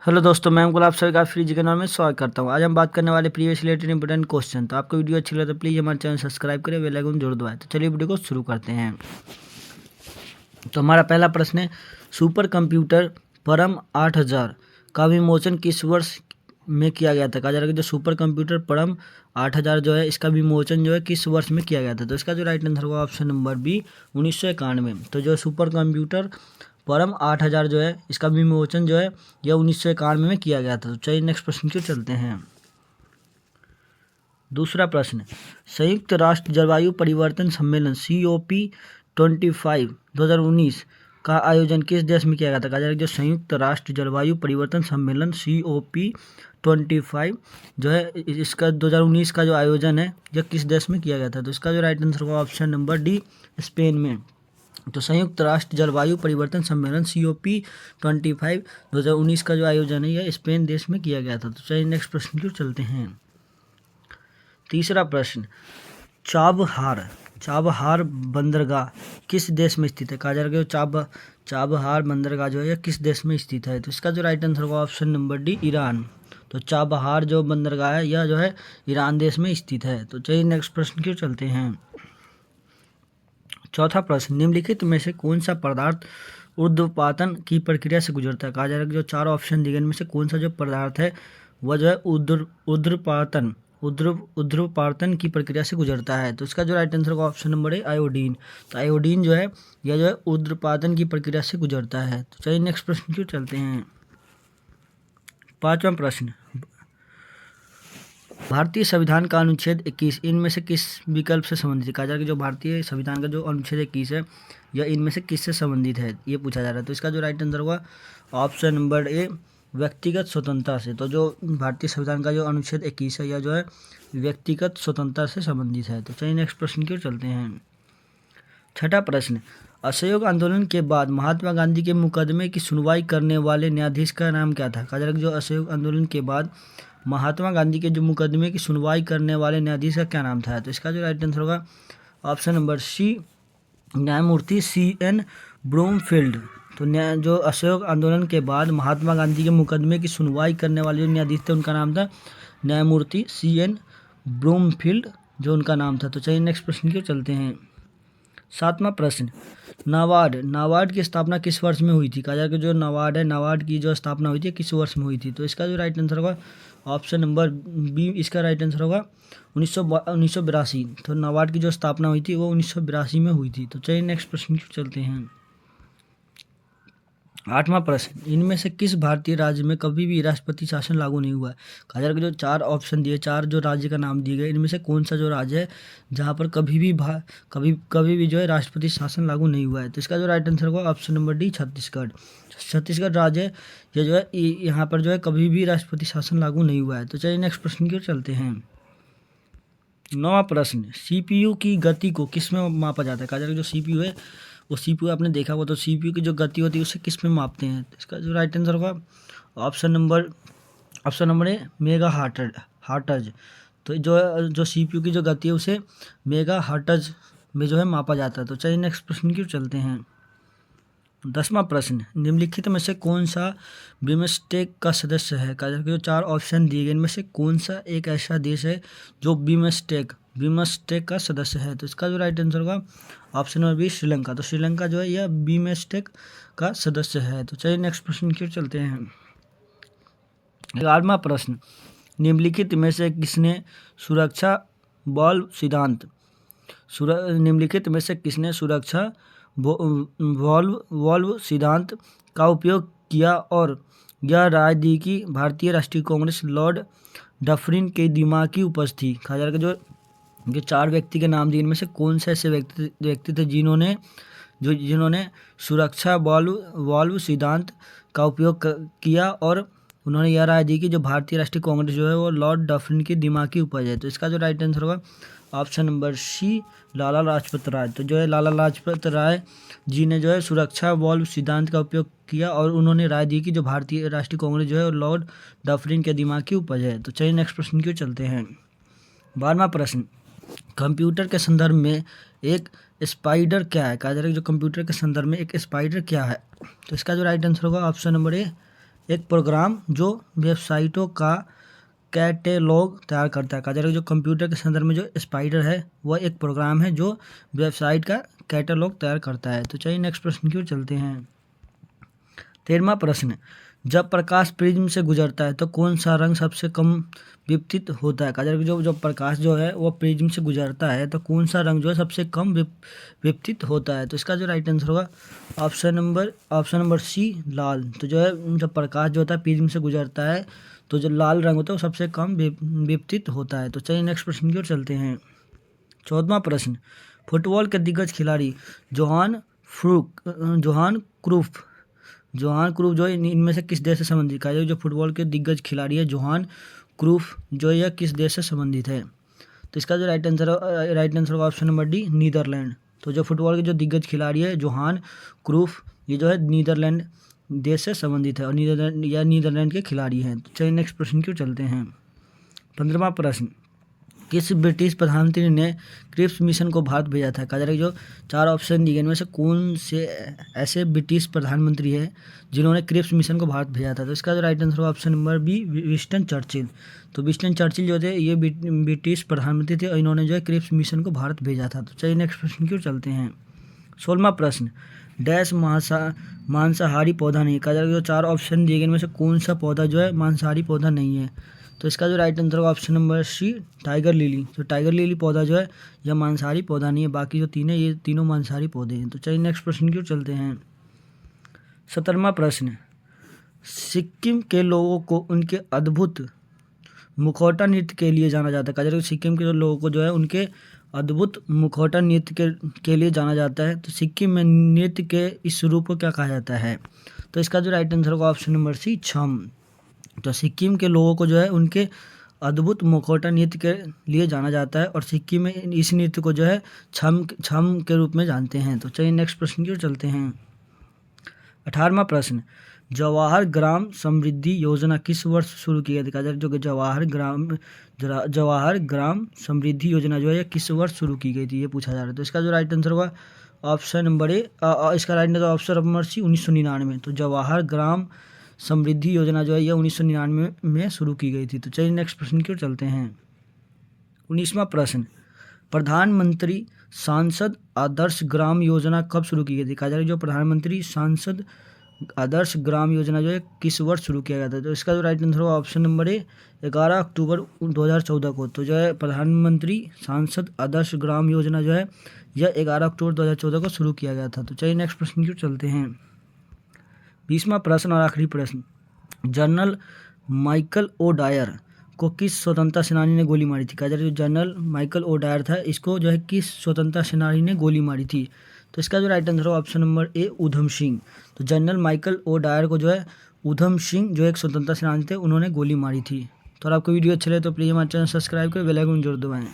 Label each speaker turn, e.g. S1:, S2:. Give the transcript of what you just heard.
S1: Hello दोस्तों, मैं अंकुल आप सभी का फ्री जिज्ञासा में स्वागत करता हूं। आज हम बात करने वाले प्रीवियस रिलेटेड इंपोर्टेंट क्वेश्चन। तो आपको वीडियो अच्छी लगे तो प्लीज़ हमारे चैनल सब्सक्राइब करें, बेल आइकन जरूर दबाएं। तो चलिए वीडियो को शुरू करते हैं। तो हमारा पहला प्रश्न है, सुपर कंप्यूटर परम 8000 का विमोचन किस वर्ष में किया गया था? कहा जा रहा है कि जो सुपर कंप्यूटर परम 8000 जो है इसका विमोचन जो है किस वर्ष में किया गया था? तो इसका जो राइट आंसर होगा ऑप्शन नंबर बी 1991। तो जो सुपर कंप्यूटर परम 8000 जो है इसका विमोचन जो है यह 1991 में किया गया था। तो चलिए नेक्स्ट प्रश्न की ओर चलते हैं। दूसरा प्रश्न, संयुक्त राष्ट्र जलवायु परिवर्तन सम्मेलन COP25 2019 का आयोजन किस देश में किया गया था? कहा जा रहा है जो संयुक्त राष्ट्र जलवायु परिवर्तन सम्मेलन COP25 जो है इसका 2019 का जो आयोजन है यह किस देश में किया गया था? तो इसका जो राइट आंसर होगा ऑप्शन नंबर डी, स्पेन में। तो संयुक्त राष्ट्र जलवायु परिवर्तन सम्मेलन COP25 2019 का जो आयोजन है यह स्पेन देश में किया गया था। तो चलिए नेक्स्ट प्रश्न की ओर चलते हैं। तीसरा प्रश्न, चाबहार बंदरगाह किस देश में स्थित है? कहा जा रहा है कि चाबहार बंदरगाह जो है यह किस देश में स्थित है? तो इसका जो राइट आंसर होगा ऑप्शन नंबर डी, ईरान। तो चाबहार जो बंदरगाह है यह जो है ईरान देश में स्थित है। तो चलिए नेक्स्ट प्रश्न की ओर चलते हैं। चौथा प्रश्न, निम्नलिखित में से कौन सा पदार्थ ऊर्ध्वपातन की प्रक्रिया से गुजरता है? कहा जा रहा है कि जो चार ऑप्शन दिए गए इनमें से कौन सा जो पदार्थ है वह जो है ऊर्ध्वपातन की प्रक्रिया से गुजरता है? तो इसका जो राइट आंसर होगा ऑप्शन नंबर ए, आयोडीन। तो आयोडीन जो है यह जो है ऊर्ध्वपातन की प्रक्रिया से गुजरता है। तो चलिए नेक्स्ट प्रश्न की चलते हैं। पांचवा प्रश्न, भारतीय संविधान का अनुच्छेद 21 इनमें से किस विकल्प से संबंधित है? कहा जा रहा है कि जो भारतीय संविधान का जो अनुच्छेद 21 है यह इनमें से किससे संबंधित है, ये पूछा जा रहा है। तो इसका जो राइट आंसर होगा ऑप्शन नंबर ए, व्यक्तिगत स्वतंत्रता से। तो जो भारतीय संविधान का जो अनुच्छेद 21 है यह जो है व्यक्तिगत स्वतंत्रता से संबंधित है। तो चलिए नेक्स्ट प्रश्न की ओर चलते हैं। छठा प्रश्न, असहयोग आंदोलन के बाद महात्मा गांधी के मुकदमे की सुनवाई करने वाले न्यायाधीश का नाम क्या था? कहा जा रहा है कि जो असहयोग आंदोलन के बाद महात्मा गांधी के जो मुकदमे की सुनवाई करने वाले न्यायाधीश का क्या नाम था? तो इसका जो राइट आंसर होगा ऑप्शन नंबर सी, न्यायमूर्ति CN ब्रूमफील्ड। तो जो असहयोग आंदोलन के बाद महात्मा गांधी के मुकदमे की सुनवाई करने वाले जो न्यायाधीश थे उनका नाम था न्यायमूर्ति CN ब्रूमफील्ड, जो उनका नाम था। तो चलिए नेक्स्ट प्रश्न की ओर चलते हैं। सातवां प्रश्न, नाबार्ड की स्थापना किस वर्ष में हुई थी? कहा जाए कि जो नाबार्ड है, नाबार्ड की जो स्थापना हुई थी किस वर्ष में हुई थी? तो इसका जो राइट आंसर होगा ऑप्शन नंबर बी, इसका राइट आंसर होगा 1982। तो नाबार्ड की जो स्थापना हुई थी वो 1982 में हुई थी। तो चलिए नेक्स्ट प्रश्न की चलते हैं। आठवां प्रश्न, इनमें से किस भारतीय राज्य में कभी भी राष्ट्रपति शासन लागू नहीं हुआ है? कहा जा रहा है कि जो चार ऑप्शन दिए, चार जो राज्य का नाम दिए गए इनमें से कौन सा जो राज्य है जहां पर कभी भी जो है राष्ट्रपति शासन लागू नहीं हुआ है? तो इसका जो राइट आंसर होगा option number D, Chhattisgarh. Chhattisgarh राज्य है ये जो है यहाँ पर जो है कभी भी राष्ट्रपति शासन लागू नहीं हुआ है। तो चलिए नेक्स्ट प्रश्न की ओर चलते हैं। नौवां प्रश्न, CPU की गति को किस में मापा जाता है? कहा जा रहा है जो CPU है वो CPU आपने देखा होगा, तो CPU की जो गति होती है उसे किस में मापते हैं? तो इसका जो राइट आंसर होगा ऑप्शन नंबर ए, मेगा हार्टज। तो जो CPU की जो गति है उसे मेगा हार्टज में जो है मापा जाता है। तो चलिए नेक्स्ट प्रश्न की ओर चलते हैं। 10वां प्रश्न, निम्नलिखित में से कौन सा बिमस्टेक का सदस्य है? कहा जो चार ऑप्शन दिए गए इनमें से कौन सा एक ऐसा देश है जो बिमस्टेक का सदस्य है? तो इसका जो राइट आंसर होगा ऑप्शन नंबर बी, श्रीलंका। तो श्रीलंका जो है यह बिमस्टेक का सदस्य है। तो चलिए नेक्स्ट प्रश्न की ओर चलते हैं। 11वां प्रश्न, निम्नलिखित में से किसने सुरक्षा वॉल्व सिद्धांत का उपयोग किया और यह राय दी कि भारतीय राष्ट्रीय कांग्रेस लॉर्ड डफरिन के दिमाग की उपज थी? कहा जा रहा है कि जो चार व्यक्ति के नाम दिए इनमें से कौन से ऐसे व्यक्ति थे जिन्होंने सुरक्षा वॉल्व सिद्धांत का उपयोग किया और उन्होंने यह राय दी कि जो भारतीय राष्ट्रीय कांग्रेस जो है वो लॉर्ड डफरिन की दिमाग की उपज है? तो इसका जो राइट आंसर होगा ऑप्शन नंबर सी, लाला लाजपत राय। तो जो है लाला लाजपत राय जी ने जो है सुरक्षा वॉल्व सिद्धांत का उपयोग किया और उन्होंने राय दी कि जो भारतीय राष्ट्रीय कांग्रेस जो है लॉर्ड डफरिन के दिमाग की उपज है। तो चलिए नेक्स्ट प्रश्न की ओर चलते हैं। 12वां प्रश्न, कंप्यूटर के संदर्भ में एक स्पाइडर क्या है? कहा जा रहा है कि जो कंप्यूटर के संदर्भ में एक स्पाइडर क्या है? तो इसका जो राइट आंसर होगा ऑप्शन नंबर ए, एक प्रोग्राम जो वेबसाइटों का कैटेलॉग तैयार करता है। कहा जा रहा है जो कंप्यूटर के संदर्भ में जो स्पाइडर है वह एक प्रोग्राम है जो वेबसाइट का कैटेलॉग तैयार करता है। तो चलिए नेक्स्ट प्रश्न की ओर चलते हैं। 13वां प्रश्न, जब प्रकाश प्रिज्म से गुजरता है तो कौन सा रंग सबसे कम विपतित होता है। कहा जा रहा है जो प्रकाश जो है वो प्रिज्म से गुजरता है तो कौन सा रंग जो है सबसे कम विपतित होता है। तो इसका जो राइट आंसर होगा ऑप्शन नंबर सी, लाल। तो जो है जब प्रकाश जो होता है प्रिज्म से गुजरता है तो जो लाल रंग होता है वो सबसे कम विपतित होता है। तो चलिए नेक्स्ट प्रश्न की ओर चलते हैं। 14वां प्रश्न, फुटबॉल के दिग्गज खिलाड़ी जोहान क्रूफ जो है इनमें से किस देश से संबंधित। कहा जाए जो फुटबॉल के दिग्गज खिलाड़ी है जोहान क्रूफ जो यह किस देश से संबंधित है। तो इसका जो राइट आंसर होगा ऑप्शन नंबर डी, नीदरलैंड। तो जो फुटबॉल के जो दिग्गज खिलाड़ी है जोहान क्रूफ ये जो है नीदरलैंड देश से संबंधित है और नीदरलैंड के खिलाड़ी हैं। तो चलिए नेक्स्ट प्रश्न की ओर चलते हैं। 15वां प्रश्न, किस ब्रिटिश प्रधानमंत्री ने क्रिप्स मिशन को भारत भेजा था। कहा जा रहा है जो 4 ऑप्शन दिए इनमें से कौन से ऐसे ब्रिटिश प्रधानमंत्री हैं जिन्होंने क्रिप्स मिशन को भारत भेजा था। तो इसका जो राइट आंसर होगा option number B, Winston Churchill. तो विंस्टन चर्चिल जो थे ये ब्रिटिश प्रधानमंत्री थे और इन्होंने जो है क्रिप्स मिशन को भारत भेजा था। तो चलिए नेक्स्ट प्रश्न की ओर चलते हैं। 16वां प्रश्न, डैश मांसाहारी पौधा नहीं। कहा जा रहा है जो 4 ऑप्शन दिए गए इनमें से कौन सा पौधा जो है मांसाहारी पौधा नहीं है। तो इसका जो राइट आंसर होगा option number C, tiger lily. तो टाइगर लिली पौधा जो है यह मांसाहारी पौधा नहीं है, बाकी जो 3 है ये तीनों मांसाहारी पौधे हैं। तो चलिए नेक्स्ट प्रश्न की ओर चलते हैं। 17वां प्रश्न, सिक्किम के लोगों को उनके अद्भुत मुखौटा नृत्य के लिए जाना जाता है। कहा जा रहा है सिक्किम के लोगों को जो है उनके अद्भुत मुखौटा नृत्य के लिए जाना जाता है। तो सिक्किम में नृत्य के इस रूप को क्या कहा जाता है। तो इसका जो राइट आंसर होगा ऑप्शन नंबर सी, छम। तो सिक्किम के लोगों को जो है उनके अद्भुत मुखौटा नृत्य के लिए जाना जाता है और सिक्किम में इस नृत्य को जो है छम के रूप में जानते हैं। तो चलिए नेक्स्ट प्रश्न की ओर चलते हैं। 18वां प्रश्न, जवाहर ग्राम समृद्धि योजना किस वर्ष शुरू की गई थी। कहा जाए जो जवाहर ग्राम समृद्धि योजना जो है ये किस वर्ष शुरू की गई थी ये पूछा जा रहा है। तो इसका जो राइट आंसर होगा ऑप्शन नंबर ए, इसका right answer option number C, 1999। तो जवाहर ग्राम समृद्धि योजना जो है यह 1999 में शुरू की गई थी। तो चलिए नेक्स्ट प्रश्न की ओर चलते हैं। 19वां प्रश्न, प्रधानमंत्री सांसद आदर्श ग्राम योजना कब शुरू की गई थी। कहा जा रहा है जो प्रधानमंत्री सांसद आदर्श ग्राम योजना जो है किस वर्ष शुरू किया गया था। तो इसका जो राइट आंसर होगा ऑप्शन नंबर ए, 11 अक्टूबर 2014 को। तो जो है प्रधानमंत्री सांसद आदर्श ग्राम योजना जो है यह 11 अक्टूबर 2014 को शुरू किया गया था। तो चलिए नेक्स्ट प्रश्न की ओर चलते हैं। 20वां प्रश्न और आखिरी प्रश्न, जनरल माइकल ओ डायर को किस स्वतंत्रता सेनानी ने गोली मारी थी। कहा जा रहा है जो जनरल माइकल ओ डायर था इसको जो है किस स्वतंत्रता सेनानी ने गोली मारी थी। तो इसका जो राइट आंसर होगा ऑप्शन नंबर ए, उधम सिंह। तो जनरल माइकल ओ डायर को जो है उधम सिंह जो एक स्वतंत्रता सेनानी थे उन्होंने गोली मारी थी। तो अगर आपको वीडियो अच्छा लगे तो प्लीज़ हमारे चैनल सब्सक्राइब करें, बेल आइकन जरूर दबाएं।